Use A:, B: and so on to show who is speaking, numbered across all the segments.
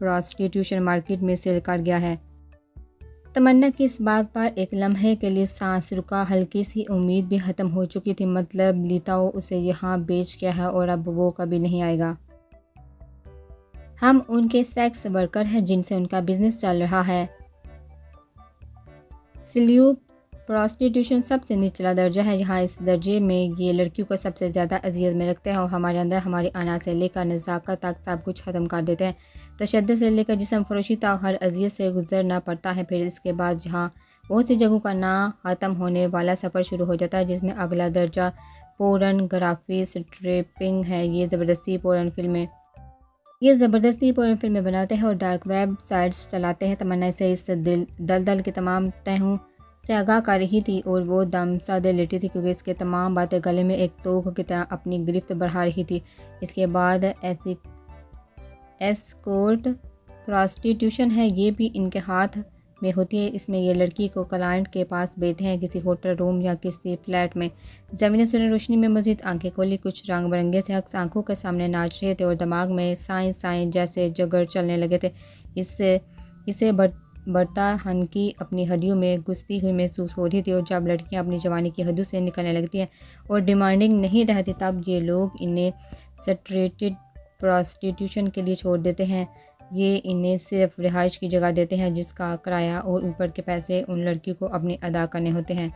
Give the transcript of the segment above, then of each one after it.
A: پراسٹیٹیوشن market میں cell کر گیا ہے۔ تمنا کی اس بات پر ایک لمحے کے لیے سانس رکا، ہلکی سی امید بھی ختم ہو چکی تھی، مطلب لیتاؤ اسے یہاں بیچ گیا ہے اور اب وہ کبھی نہیں آئے گا۔ ہم ان کے سیکس ورکر ہیں جن سے ان کا بزنس چل رہا ہے۔ سلیو پراسٹیٹیوشن سب سے نچلا درجہ ہے، یہاں اس درجے میں یہ لڑکیوں کو سب سے زیادہ اذیت میں رکھتے ہیں اور ہمارے اندر ہماری انا سے لے کر نزاکت تک سب کچھ ختم کر دیتے ہیں۔ تشدد سے لے کر جسم فروشی تک ہر اذیت سے گزرنا پڑتا ہے، پھر اس کے بعد جہاں بہت سی جگہوں کا نہ ختم ہونے والا سفر شروع ہو جاتا ہے جس میں اگلا درجہ پورن گرافی سٹریپنگ ہے۔ یہ زبردستی پورن فلمیں بناتے ہیں اور ڈارک ویب سائٹس چلاتے ہیں۔ تمنا اسے اس دلدل کے تمام تہوں سے آگاہ کر رہی تھی اور وہ دم سادے لیٹی تھی کیونکہ اس کے تمام باتیں گلے میں ایک توق کی طرح اپنی گرفت بڑھا رہی تھی۔ اس کے بعد ایسکورٹ پراسٹیٹیوشن ہے، یہ بھی ان کے ہاتھ میں ہوتی ہے۔ اس میں یہ لڑکی کو کلائنٹ کے پاس بھیجتے ہیں، کسی ہوٹل روم یا کسی فلیٹ میں۔ زمین سنی روشنی میں مزید آنکھیں کھولی، کچھ رنگ برنگے سے عکس آنکھوں کے سامنے ناچ رہے تھے اور دماغ میں سائیں جیسے جگر چلنے لگے تھے۔ اسے برتا ہنکی اپنی ہڈیوں میں گھستی ہوئی محسوس ہو رہی تھی، اور جب لڑکیاں اپنی جوانی کی حدوں سے نکلنے لگتی ہیں اور ڈیمانڈنگ نہیں رہتی تب یہ لوگ انہیں سٹریٹڈ پراسٹیٹیوشن کے لیے چھوڑ دیتے ہیں۔ یہ انہیں صرف رہائش کی جگہ دیتے ہیں جس کا کرایہ اور اوپر کے پیسے ان لڑکیوں کو اپنے ادا کرنے ہوتے ہیں۔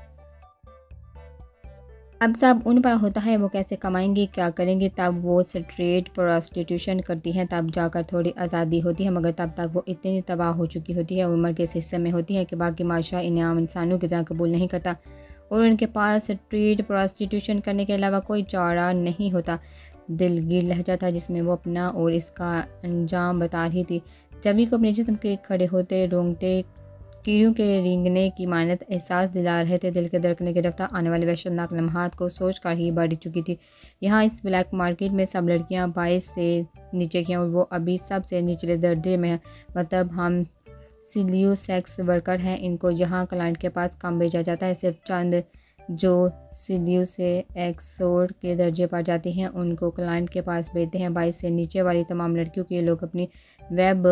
A: اب سب ان پر ہوتا ہے، وہ کیسے کمائیں گی، کیا کریں گی۔ تب وہ سٹریٹ پراسٹیٹیوشن کرتی ہیں، تب جا کر تھوڑی آزادی ہوتی ہے، مگر تب تک وہ اتنی تباہ ہو چکی ہوتی ہے، عمر کے اس حصے میں ہوتی ہے کہ باقی معاشرہ انہیں عام انسانوں کی طرح قبول نہیں کرتا اور ان کے پاس سٹریٹ پراسٹیٹیوشن کرنے کے علاوہ کوئی چارہ نہیں ہوتا۔ دلگیر لہجہ تھا جس میں وہ اپنا اور اس کا انجام بتا رہی تھی۔ جبھی کو اپنے جسم کے کھڑے ہوتے رونگٹے کیڑیوں کے رینگنے کی مانند احساس دلا رہے تھے۔ دل کے دھڑکنے کی رفتار آنے والے وحشتناک لمحات کو سوچ کر ہی بڑھ چکی تھی۔ یہاں اس بلیک مارکیٹ میں سب لڑکیاں 22 سے نیچے کی ہیں اور وہ ابھی سب سے نچلے درجے میں ہیں، مطلب ہم سلیو سیکس ورکر ہیں۔ ان کو یہاں کلائنٹ کے پاس کام بھیجا جاتا ہے، صرف چند جو سلیو سے ایکسورٹ کے درجے پر جاتی ہیں ان کو کلائنٹ کے پاس بھیجتے ہیں۔ 22 سے نیچے والی تمام لڑکیوں کے لوگ اپنی ویب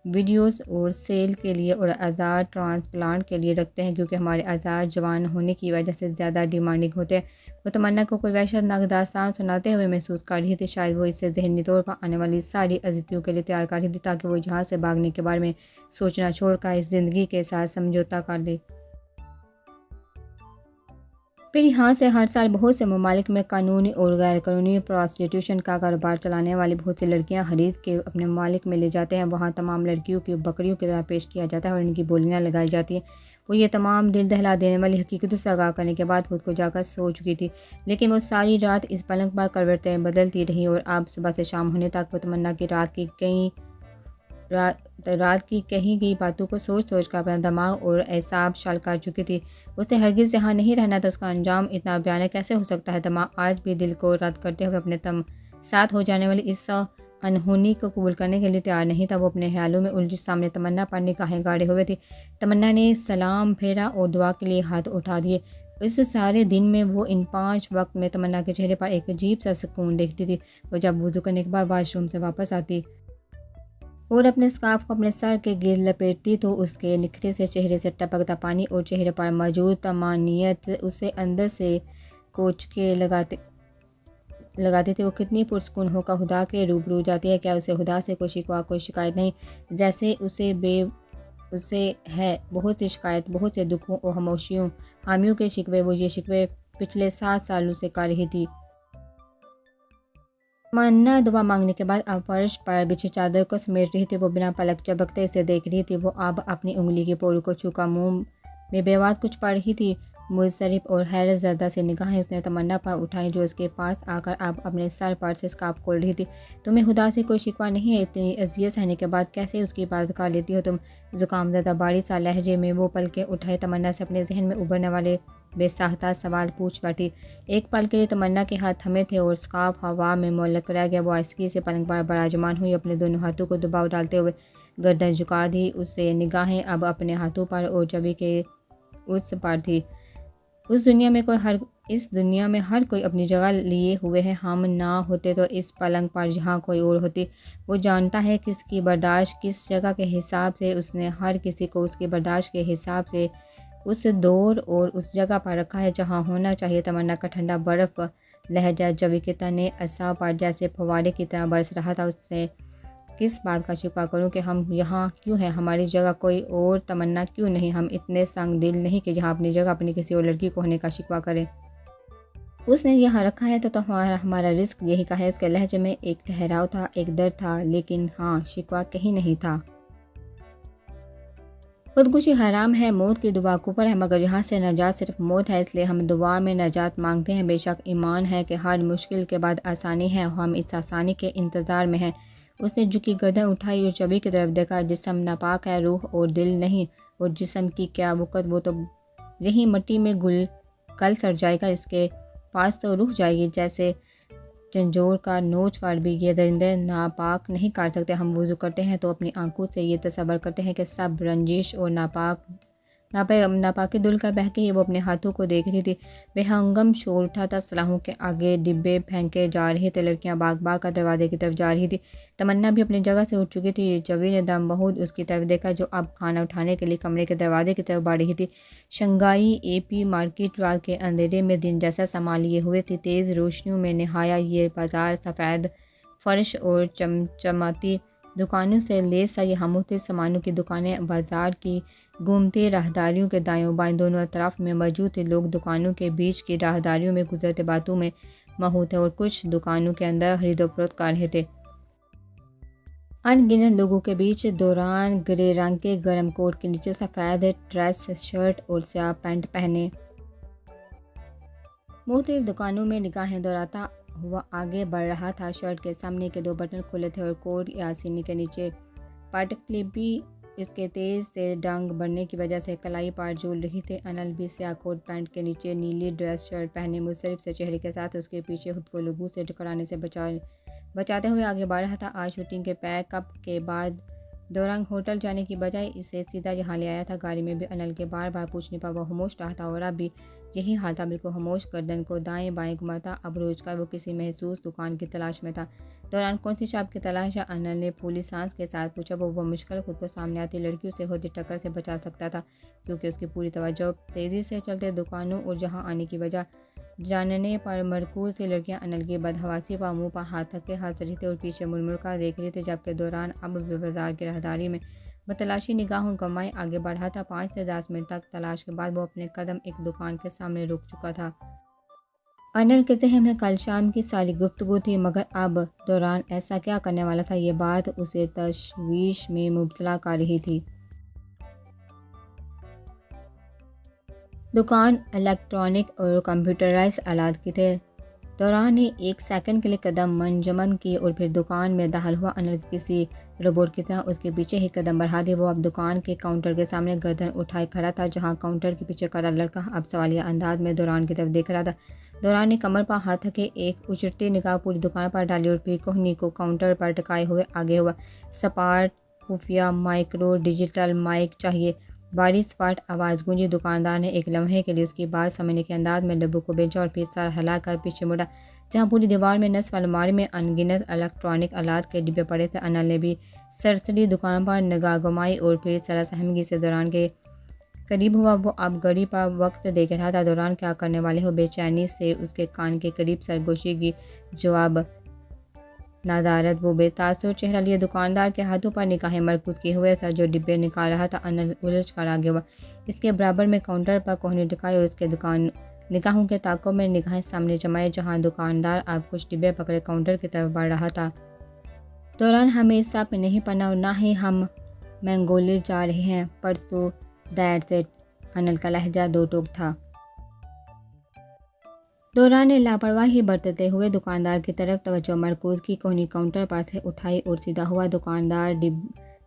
A: ویڈیوز اور سیل کے لیے اور اعضاء ٹرانسپلانٹ کے لیے رکھتے ہیں، کیونکہ ہمارے اعضاء جوان ہونے کی وجہ سے زیادہ ڈیمانڈنگ ہوتے ہیں۔ وہ تمنا کو کوئی وحشتناک داستان سناتے ہوئے محسوس کر رہی تھی، شاید وہ اس سے ذہنی طور پر آنے والی ساری اذیتوں کے لیے تیار کر رہی تھی تاکہ وہ یہاں سے بھاگنے کے بارے میں سوچنا چھوڑ کر اس زندگی کے ساتھ سمجھوتہ کر لے۔ پھر یہاں سے ہر سال بہت سے ممالک میں قانونی اور غیر قانونی پراسٹیٹیوشن کا کاروبار چلانے والی بہت سی لڑکیاں خرید کے اپنے ممالک میں لے جاتے ہیں۔ وہاں تمام لڑکیوں کی بکریوں کی طرح پیش کیا جاتا ہے اور ان کی بولیاں لگائی جاتی ہیں۔ وہ یہ تمام دل دہلا دینے والی حقیقتوں سے آگاہ کرنے کے بعد خود کو جا کر سو چکی تھی، لیکن وہ ساری رات اس پلنگ پر کروٹیں بدلتی رہی اور اب صبح سے شام ہونے تک وہ تمنا کی رات کی کہی گئی باتوں کو سوچ کر اپنا دماغ اور اعصاب شل کر چکی تھی۔ اسے ہرگز یہاں نہیں رہنا تھا، اس کا انجام اتنا بھیانک کیسے ہو سکتا ہے۔ دماغ آج بھی دل کو رد کرتے ہوئے اپنے ساتھ ہو جانے والی اس انہونی کو قبول کرنے کے لیے تیار نہیں تھا۔ وہ اپنے خیالوں میں الجھی سامنے تمنا پر نگاہیں گاڑے ہوئے تھی۔ تمنا نے سلام پھیرا اور دعا کے لیے ہاتھ اٹھا دیے۔ اس سارے دن میں وہ ان 5 وقت میں تمنا کے چہرے پر ایک عجیب سا سکون دیکھتی تھی۔ وہ جب وضو کرنے کے بعد واش روم سے واپس آتی اور اپنے اسکارف کو اپنے سر کے گرد لپیٹتی تو اس کے نکھرے سے چہرے سے ٹپکتا پانی اور چہرے پر موجود طمانینت اسے اندر سے کوچکے لگاتی تھی۔ وہ کتنی پرسکون ہو کر خدا کے روبرو جاتی ہے، کیا اسے خدا سے کوئی شکوہ کوئی شکایت نہیں؟ جیسے اسے ہے بہت سی شکایت، بہت سے دکھوں اور خاموشیوں، حامیوں کے شکوے۔ وہ یہ شکوے پچھلے 7 سالوں سے کر رہی تھی۔ تمنا دعا مانگنے کے بعد اب فرش پر بچھی چادر کو سمیٹ رہی تھی۔ وہ بنا پلک جھپکتے اسے دیکھ رہی تھی۔ وہ اب اپنی انگلی کی پوروں کو چھو کر منہ میں بے بات کچھ پڑھ رہی تھی۔ مضطرب اور حیرت زدہ سی نگاہیں اس نے تمنا پر اٹھائیں جو اس کے پاس آ کر اب اپنے سر پر سے اسکارف کھول رہی تھی۔ تمہیں خدا سے کوئی شکوہ نہیں ہے؟ اتنی اذیت سہنے کے بعد کیسے اس کی عبادت کر لیتی ہو تم؟ زکام زدہ باری سا لہجے میں وہ پلکیں اٹھائے تمنا سے اپنے ذہن میں ابھرنے والے بے ساختہ سوال پوچھ بیٹھی۔ ایک پل کے لیے تمنا کے ہاتھ تھمے تھے اور اسکارف ہوا میں معلق رہ گیا۔ وہ آہستگی سے پلنگ پر براجمان ہوئی، اپنے دونوں ہاتھوں کو دباؤ ڈالتے ہوئے گردن جھکا دی۔ اسے نگاہیں اب اپنے ہاتھوں پر اور جبھی کے اس پر تھی اس دنیا میں ہر کوئی اپنی جگہ لیے ہوئے ہے، ہم نہ ہوتے تو اس پلنگ پر جہاں کوئی اور ہوتی۔ وہ جانتا ہے کس کی برداشت کس جگہ کے حساب سے، اس نے ہر کسی کو اس کی برداشت کے حساب سے اس دور اور اس جگہ پر رکھا ہے جہاں ہونا چاہیے۔ تمنا کا ٹھنڈا برف لہجہ جوی کے تنے اعصاب پر جیسے فوارے کی طرح برس رہا تھا۔ اس سے کس بات کا شکوہ کروں کہ ہم یہاں کیوں ہیں، ہماری جگہ کوئی اور تمنا کیوں نہیں، ہم اتنے سنگ دل نہیں کہ جہاں اپنی جگہ اپنی کسی اور لڑکی کو ہونے کا شکوہ کریں۔ اس نے یہاں رکھا ہے تو ہمارا رزق یہی کا ہے۔ اس کے لہجے میں ایک ٹھہراؤ تھا، ایک درد تھا، لیکن ہاں شکوہ کہیں نہیں تھا۔ خودکشی حرام ہے، موت کی دعا کفر ہے، مگر یہاں سے نجات صرف موت ہے، اس لیے ہم دعا میں نجات مانگتے ہیں۔ بے شک ایمان ہے کہ ہر مشکل کے بعد آسانی ہے، ہم اس آسانی کے انتظار میں ہیں۔ اس نے جھکی گردن اٹھائی اور چبی کی طرف دیکھا۔ جسم ناپاک ہے، روح اور دل نہیں، اور جسم کی کیا وقت، وہ تو یہی مٹی میں گل سڑ جائے گا، اس کے پاس تو روح جائے گی۔ جیسے جھنجھوڑ کا نوچ کاٹ بھی یہ درندے ناپاک نہیں کاٹ سکتے۔ ہم وضو کرتے ہیں تو اپنی آنکھوں سے یہ تصور کرتے ہیں کہ سب رنجش اور ناپاکی دل کا بہکے ہی وہ اپنے ہاتھوں کو دیکھ رہی تھی۔ بے ہنگم شور اٹھا تھا، سلاخوں کے آگے ڈبے پھینکے جا رہے تھے، لڑکیاں بھاگ کر دروازے کی طرف جا رہی تھی۔ تمنا بھی اپنی جگہ سے اٹھ چکی تھی۔ جوی نے دم بہود اس کی طرف دیکھا جو اب کھانا اٹھانے کے لیے کمرے کے دروازے کی طرف بڑھ رہی تھی۔ شنگھائی اے پی مارکیٹ رات کے اندھیرے میں دن جیسا سما لیے ہوئے تھی۔ تیز روشنیوں میں نہایا یہ بازار سفید فرش اور چمچماتی دکانوں سے لیس تھا۔ یہاں مختلف سامانوں کی دکانیں بازار کی گھومتی راہداریوں کے دائیں بائیں دونوں اطراف میں موجود تھے۔ لوگ دکانوں کے بیچ کی راہداریوں میں گزرتے باتوں میں مہو تھے اور کچھ دکانوں کے اندر خرید و فروخت کر رہے تھے۔ ان گنت لوگوں کے بیچ دوران گرے رنگ کے گرم کوٹ کے نیچے سفید ڈریس شرٹ اور سیاہ پینٹ پہنے مختلف دکانوں میں نگاہیں دوڑاتا ہوا آگے بڑھ رہا تھا۔ شرٹ کے سامنے کے 2 بٹن کھلے تھے اور کوٹ یا سینے کے نیچے پارٹیکلی اس کے تیز سے ڈنگ بڑھنے کی وجہ سے کلائی پر جھول رہی تھی۔ انل بھی سیاہ کوٹ پینٹ کے نیچے نیلی ڈریس شرٹ پہنے مضطرب سے چہرے کے ساتھ اس کے پیچھے خود کو لوگوں سے ٹکرانے سے بچاتے ہوئے آگے بڑھ رہا تھا۔ آج شوٹنگ کے پیک اپ کے بعد دوران ہوٹل جانے کی بجائے اسے سیدھا یہاں لے آیا تھا۔ گاڑی میں بھی انل کے بار بار پوچھنے پر وہ خاموش رہا تھا اور اب بھی یہی حال تھا، بالکل خاموش، گردن کو دائیں بائیں گھماتا۔ اب روز کا وہ کسی محسوس دکان کی تلاش میں تھا۔ دوران کون سی شاپ کی تلاش ہے؟ انل نے پھولی سانس کے ساتھ پوچھا۔ وہ مشکل خود کو سامنے آتی لڑکیوں سے ہوتی ٹکر سے بچا سکتا تھا، کیونکہ اس کی پوری توجہ تیزی سے چلتے دکانوں اور جہاں آنے کی وجہ جاننے پر مرکوز تھی۔ لڑکیاں انل کی بدحواسی پر منہ پر ہاتھ رکھے ہنس رہی تھی اور پیچھے مڑ مڑ کر دیکھ رہی تھی، جبکہ دوران اب بھی بازار کی راہداری میں بتلاشی نگاہوں گمائے آگے بڑھا تھا۔ 5 سے 10 منٹ تک تلاش کے بعد وہ اپنے قدم ایک دکان کے سامنے رک چکا تھا۔ انل کے ذہن میں کل شام کی ساری گفتگو تھی، مگر اب دوران ایسا کیا کرنے والا تھا؟ یہ بات اسے تشویش میں مبتلا کر رہی تھی۔ دکان الیکٹرانک اور کمپیوٹرائز آلات کی تھی۔ دوران نے ایک سیکنڈ کے لیے قدم منجمد کی اور پھر دکان میں داخل ہوا۔ انل کسی روبوٹ کی طرح اس کے پیچھے ہی قدم بڑھا دیے۔ وہ اب دکان کے کاؤنٹر کے سامنے گردن اٹھائے کھڑا تھا، جہاں کاؤنٹر کے پیچھے کھڑا لڑکا اب سوالیہ انداز میں دوران کی طرف دیکھ رہا تھا۔ دوران نے کمر پر ہاتھ رکھے ایک اچرتی نگاہ پوری دکان پر ڈالی اور پھر کوہنی کو کاؤنٹر پر ٹکائے ہوئے آگے ہوا۔ سپاٹ خفیہ مائکرو ڈیجیٹل مائک چاہیے؟ بڑی سپاٹ آواز گونجی۔ دکاندار نے ایک لمحے کے لیے اس کی بات سمجھنے کے انداز میں لبوں کو بھینچا اور پھر سر ہلا کر پیچھے مڑا، جہاں پوری دیوار میں نصف الماری میں ان گنت الیکٹرانک آلات کے ڈبے پڑے تھے۔ انل نے بھی سرسری دکان پر نگاہ گمائی اور پھر ذرا سہمگی سے دوران کے قریب ہوا۔ وہ اب گھڑی پر وقت دیکھ رہا تھا۔ دوران کیا کرنے والے ہو؟ بے چینی سے اس کے کان کے قریب سرگوشی کی جواب ندارد وہ بے تاثر چہرہ لیے دکاندار کے ہاتھوں پر نگاہیں مرکوز کیے ہوئے تھا جو ڈبے نکال رہا تھا۔ انل الجھ کر آگے ہوا، اس کے برابر میں کاؤنٹر پر کوہنی ٹکائی اور اس کے نگاہوں کے تعاقب میں نگاہیں سامنے جمائے، جہاں دکاندار اب کچھ ڈبے پکڑے کاؤنٹر کی طرف بڑھ رہا تھا۔ دوران ہمیں اس صاحب میں نہیں پڑنا اور نہ ہی ہم منگولیا جا رہے ہیں، پرسوں دیٹس اٹ۔ انل کا لہجہ دو ٹوک تھا۔ دوران نے لاپرواہی برتتے ہوئے دکاندار کی طرف توجہ مرکوز کی، کوہنی کاؤنٹر پر سے اٹھائی اور سیدھا ہوا۔ دکاندار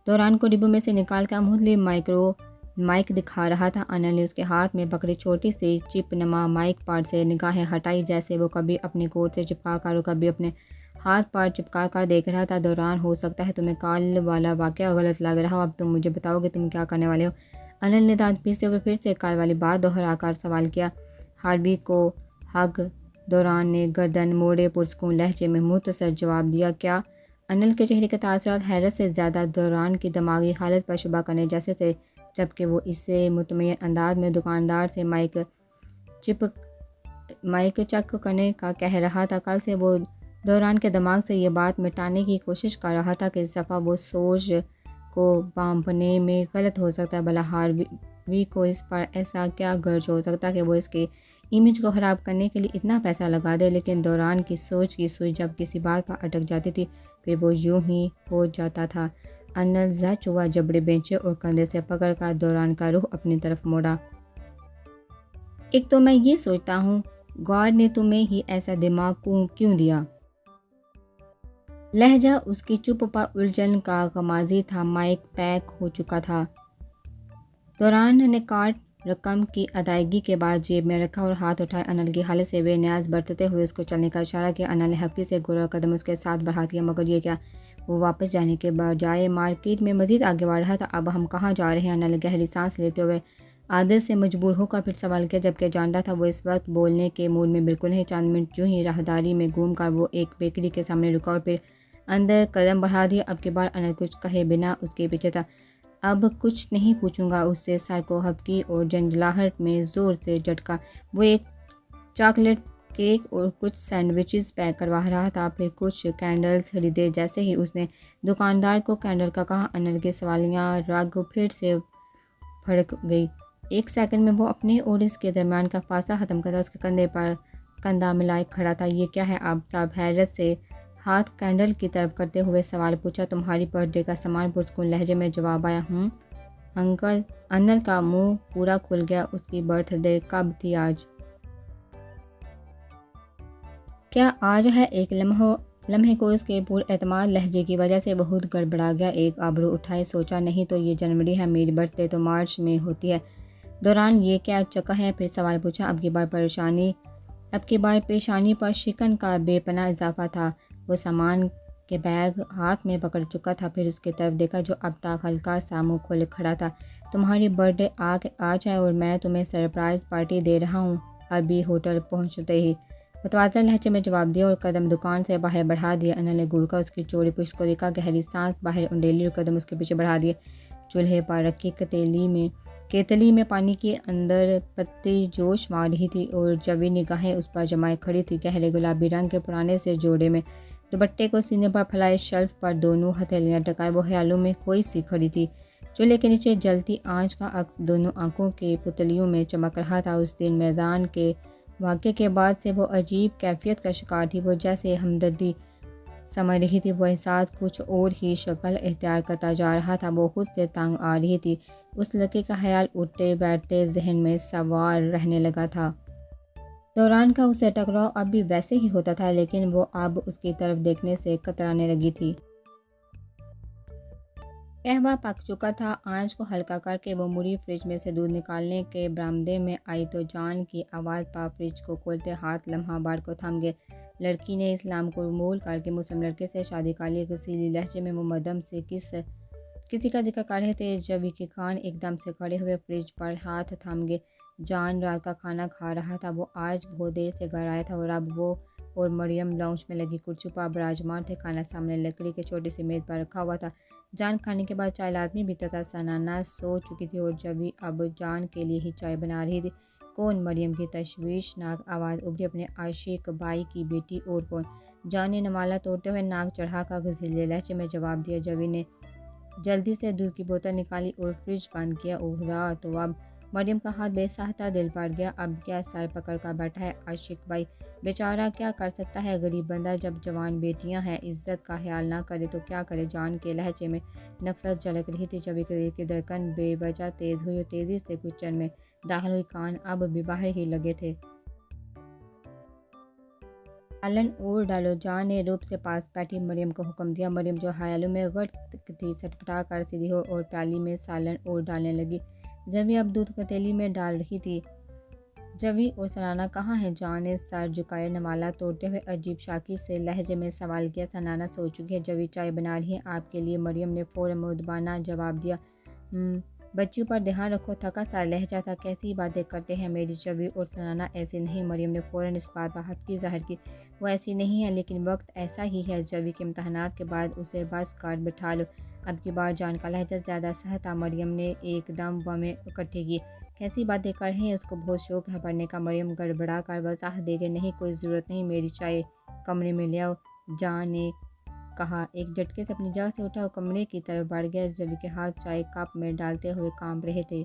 A: دوران کو ڈبوں میں سے نکال کر مختلف مائکرو مائک دکھا رہا تھا۔ انل نے اس کے ہاتھ میں پکڑی چھوٹی سی چپ نما مائک پر سے نگاہیں ہٹائی، جیسے وہ کبھی اپنے کوٹ سے چپکا کر اور کبھی اپنے ہاتھ پر چپکا کر دیکھ رہا تھا۔ دوران ہو سکتا ہے تمہیں کال والا واقعہ غلط لگ رہا ہو، اب تم مجھے بتاؤ کہ تم کیا کرنے والے ہو؟ انل نے دانت پیستے ہوئے پھر سے کال والی بات دہرا کر سوال کیا۔ ہاربی کو حق دوران نے گردن موڑے پرسکون لہجے میں مختصر جواب دیا۔ کیا؟ انل کے چہرے کے تاثرات حیرت سے زیادہ دوران کی دماغی حالت پر شبہ کرنے جیسے تھے، جبکہ وہ اس سے مطمئن انداز میں دکاندار سے مائک چیک کرنے کا کہہ رہا تھا۔ کل سے وہ دوران کے دماغ سے یہ بات مٹانے کی کوشش کر رہا تھا کہ اس دفعہ وہ سوچ کو بانپنے میں غلط ہو سکتا ہے، بھلا ہاروی کو اس پر ایسا کیا غرض ہو سکتا کہ وہ اس کے امیج کو خراب کرنے کے لیے اتنا پیسہ لگا دے۔ لیکن دوران کی سوچ کی سوئی جب کسی بات پر اٹک جاتی تھی پھر وہ یوں ہی ہو جاتا تھا۔ انل زچ ہوا، جبڑے بینچے اور کندھے سے پکڑ کر دوران کا رخ اپنی طرف موڑا۔ ایک تو میں یہ سوچتا ہوں گاڈ نے تمہیں ہی ایسا دماغ کیوں دیا؟ لہجہ اس کی چپ پر الجھن کا غمازی تھا۔ مائک پیک ہو چکا تھا۔ دوران نے کارڈ رقم کی ادائیگی کے بعد جیب میں رکھا اور ہاتھ اٹھائے۔ انل کی حالت سے بے نیاز برتتے ہوئے اس کو چلنے کا اشارہ کیا۔ انل نے ہلکی سے گورا قدم اس کے ساتھ بڑھا دیا۔ مگر یہ کیا؟ وہ واپس جانے کے بجائے مارکیٹ میں مزید آگے بڑھ رہا تھا۔ اب ہم کہاں جا رہے ہیں؟ انل نے گہری سانس لیتے ہوئے عادت سے مجبور ہو کر پھر سوال کیا، جبکہ جانتا تھا وہ اس وقت بولنے کے موڈ میں بالکل نہیں۔ چند منٹ یوں ہی راہداری میں گھوم کر وہ ایک بیکری کے سامنے رکا اور پھر اندر قدم بڑھا دیا۔ اب کی بار انل کچھ کہے بنا اس کے پیچھے تھا۔ اب کچھ نہیں پوچھوں گا، اس سے سر کو ہبکی اور جھنجھلاہٹ میں زور سے جھٹکا۔ وہ ایک چاکلیٹ کیک اور کچھ سینڈوچز پیک کروا رہا تھا، پھر کچھ کینڈلز خریدے۔ جیسے ہی اس نے دکاندار کو کینڈل کا کہا، انل کی سوالیہ رگ پھر سے بھڑک گئی۔ ایک سیکنڈ میں وہ اپنے اور اس کے درمیان کا فاصلہ ختم کرتا اس کے کندھے پر کندھا ملائے کھڑا تھا۔ یہ کیا ہے آپ صاحب؟ حیرت سے ہاتھ کینڈل کی طرف کرتے ہوئے سوال پوچھا۔ تمہاری برتھ ڈے کا سامان، پرسکون لہجے میں جواب آیا۔ انکل۔ انل کا منہ پورا کھل گیا۔ اس کی برتھ ڈے کب تھی؟ آج۔ کیا آج ہے؟ ایک لمحے کو اس کے پر اعتماد لہجے کی وجہ سے بہت گڑبڑا گیا۔ ایک ابرو اٹھائے سوچا، نہیں تو یہ جنوری ہے، میری برتھ ڈے تو مارچ میں ہوتی ہے۔ دوران یہ کیا چکا ہے؟ پھر سوال پوچھا۔ اب کی بار پیشانی پر شکن کا بے پناہ اضافہ تھا۔ وہ سامان کے بیگ ہاتھ میں پکڑ چکا تھا، پھر اس کی طرف دیکھا جو اب تک ہلکا سا منہ کھولے کھڑا تھا۔ تمہاری برتھ ڈے آج ہے اور میں تمہیں سرپرائز پارٹی دے رہا ہوں۔ ابھی ہوٹل پہنچتے ہی متوازن لہجے میں جواب دیا اور قدم دکان سے باہر بڑھا دیے۔ انل نے گھور کر اس کی چوڑی پشت کو دیکھا، گہری سانس باہر انڈیلی اور قدم اس کے پیچھے بڑھا دیے۔ چولہے پر رکھی کیتلی میں پانی کے اندر پتی جوش مار رہی تھی اور جوی نگاہیں اس پر جمائے کھڑی تھی۔ گہرے گلابی رنگ کے پرانے سے جوڑے میں دوپٹے کو سینے پر پھیلائے، شیلف پر دونوں ہتھیلیاں ٹکائے وہ خیالوں میں کھوئی سی کھڑی تھی۔ چولہے کے نیچے جلتی آنچ کا عکس دونوں آنکھوں کی پتلیوں میں چمک رہا تھا۔ اس دن میدان کے واقعے کے بعد سے وہ عجیب کیفیت کا شکار تھی۔ وہ جیسے ہمدردی سمجھ رہی تھی، وہ احساس کچھ اور ہی شکل اختیار کرتا جا رہا تھا۔ وہ خود سے تنگ آ رہی تھی۔ اس لڑکے کا خیال اٹھتے بیٹھتے ذہن میں سوار رہنے لگا تھا۔ دوران کا اس سے ٹکراؤ اب بھی ویسے ہی ہوتا تھا، لیکن وہ اب اس کی طرف دیکھنے سے کترانے لگی تھی۔ قہوہ پک چکا تھا۔ آنچ کو ہلکا کر کے وہ مڑی، فریج میں سے دودھ نکالنے کے برآمدے میں آئی تو جان کی آواز پر فریج کو کھولتے ہاتھ لمحہ بھر کو تھم گئے۔ لڑکی نے اسلام کو قبول کر کے مسلم لڑکے سے شادی کر لی۔ غصیلی لہجے میں وہ مدام سے کسی کا ذکر کر رہے تھے۔ جوی کے کان ایک دم سے کھڑے ہوئے، فریج پر ہاتھ تھم گئے۔ جان رات کا کھانا کھا رہا تھا۔ وہ آج بہت دیر سے گھر آیا تھا اور اب وہ اور مریم لاؤنج میں لگی کرسیوں پر براجمان تھے۔ کھانا سامنے لکڑی کے چھوٹی سی میز پر رکھا ہوا تھا۔ جان کھانے کے بعد چائے لازمی پیتا تھا۔ سنانا سو چکی تھی اور جوی اب جان کے لیے ہی چائے بنا رہی تھی۔ کون؟ مریم کی تشویشناک آواز ابھری۔ اپنے عاشق بھائی کی بیٹی، اور کون؟ جان نے نوالہ توڑتے ہوئے ناک چڑھا کر غصیلے لہجے میں جواب دیا۔ جوی نے جلدی سے دودھ کی بوتل نکالی اور فریج بند کیا۔ اوہ خدا! تو اب مریم کا ہاتھ بے ساختہ دل پڑ گیا۔ اب کیا سر پکڑ کر بیٹھا ہے عاشق بھائی؟ بیچارہ کیا کر سکتا ہے غریب بندہ؟ جب جوان بیٹیاں ہیں، عزت کا خیال نہ کرے تو کیا کرے؟ جان کے لہجے میں نفرت جھلک رہی تھی۔ جوی کے دل کی دھڑکن بے وجہ تیز ہوئی اور تیزی سے کچن میں داخل ہوئی۔ کان اب بھی باہر ہی لگے تھے۔ سالن اور ڈالو، جان نے روب سے پاس بیٹھی مریم کو حکم دیا۔ مریم جو خیالوں میں غرق تھی سٹپٹا کر سیدھی ہوئی اور پیالی میں سالن اور ڈالنے لگی۔ جوی اب دودھ پتیلی میں ڈال رہی تھی۔ جوی اور سنانا کہاں ہیں؟ جان نے سر جھکائے نوالہ توڑتے ہوئے عجیب شاکی سے لہجے میں سوال کیا۔ سنانا سو چکی ہے، جوی چائے بنا رہی ہے آپ کے لیے۔ مریم نے فوراً مؤدبانہ جواب دیا۔ بچیوں پر دھیان رکھو، تھکا سا لہجہ تھا، کیسی باتیں کرتے ہیں میری جبی اور سنانا ایسے نہیں۔ مریم نے فوراً اس بات پر حقیقی ظاہر کی، وہ ایسی نہیں ہے، لیکن وقت ایسا ہی ہے۔ جبی کے امتحانات کے بعد اسے بس کاٹ بٹھا لو۔ اب کی بار جان کا لہجہ زیادہ سخت تھا۔ مریم نے ایک دم بامیں اکٹھے کی۔ کیسی باتیں کر رہے ہیں، اس کو بہت شوق ہے پڑھنے کا۔ مریم گڑبڑا کر وضاحت دے گئی، نہیں کوئی ضرورت نہیں، میری چائے کمرے میں لے آؤ، جان نے کہا۔ ایک جھٹکے سے اپنی جگہ سے اٹھا اور کمرے کی طرف بڑھ گیا۔ جبی کے ہاتھ چائے کپ میں ڈالتے ہوئے کانپ رہے تھے۔